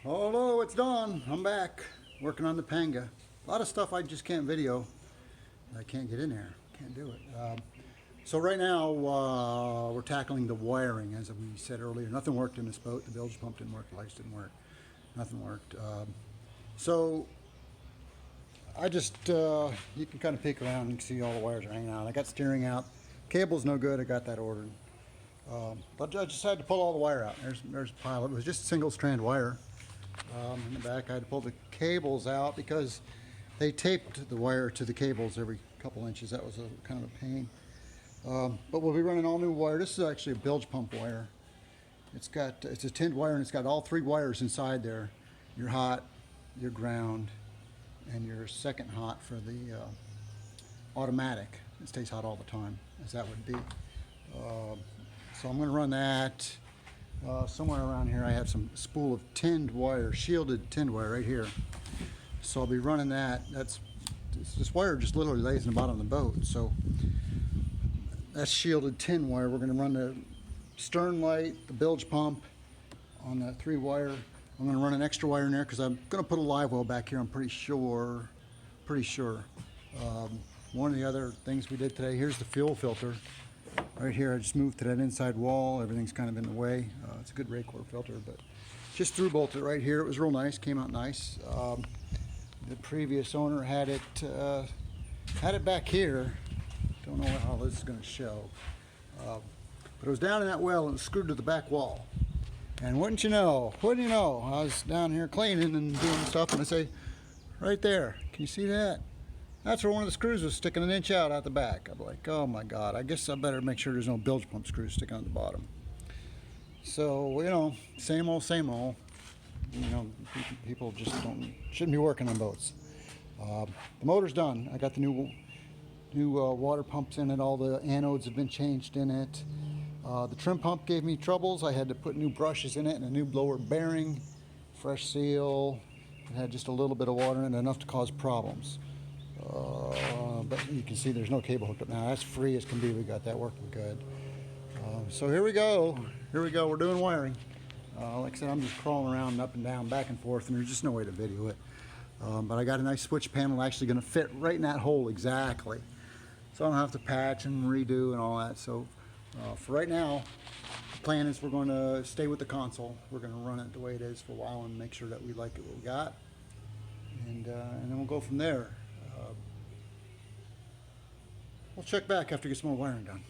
Hello, it's Don. I'm back working on the PANGA. A lot of stuff I just can't video. I can't get in there. Can't do it. So right now we're tackling the wiring, as we said earlier. Nothing worked in this boat. The bilge pump didn't work. The lights didn't work. Nothing worked. So I just you can kind of peek around and see all the wires are hanging out. I got steering out. Cable's no good. I got that ordered. But I just had to pull all the wire out. There's a pile. It was just single strand wire. In the back I had to pull the cables out because they taped the wire to the cables every couple inches. That was kind of a pain. But we'll be running all new wire. This is actually a bilge pump wire. It's a tinned wire and it's got all three wires inside there. Your hot, your ground, and your second hot for the automatic. It stays hot all the time, as that would be. So I'm going to run that. Somewhere around here I have some spool of tinned wire, shielded tinned wire right here. So I'll be running that. This wire just literally lays in the bottom of the boat. So that's shielded tin wire. We're going to run the stern light, the bilge pump on the 3-wire. I'm going to run an extra wire in there because I'm going to put a live well back here. I'm pretty sure. One of the other things we did today, here's the fuel filter. Right here, I just moved to that inside wall. Everything's kind of in the way. It's a good Raycor filter, but just through bolted right here. It was real nice, came out nice. The previous owner had it back here. Don't know how this is going to show. But it was down in that well and it was screwed to the back wall. And wouldn't you know, I was down here cleaning and doing stuff and I say, right there, can you see that? That's where one of the screws was sticking an inch out the back. I'm like, oh my God, I guess I better make sure there's no bilge pump screws sticking on the bottom. So, same old, same old. People just shouldn't be working on boats. The motor's done. I got the new water pumps in it. All the anodes have been changed in it. The trim pump gave me troubles. I had to put new brushes in it and a new blower bearing, fresh seal. It had just a little bit of water in it, enough to cause problems. But you can see there's no cable hooked up now. That's free as can be. We got that working good. So here we go. We're doing wiring. Like I said, I'm just crawling around and up and down, back and forth, and there's just no way to video it. But I got a nice switch panel actually going to fit right in that hole exactly. So I don't have to patch and redo and all that. So for right now, the plan is we're going to stay with the console. We're going to run it the way it is for a while and make sure that we like it what we got. And then we'll go from there. We'll check back after we get some more wiring done.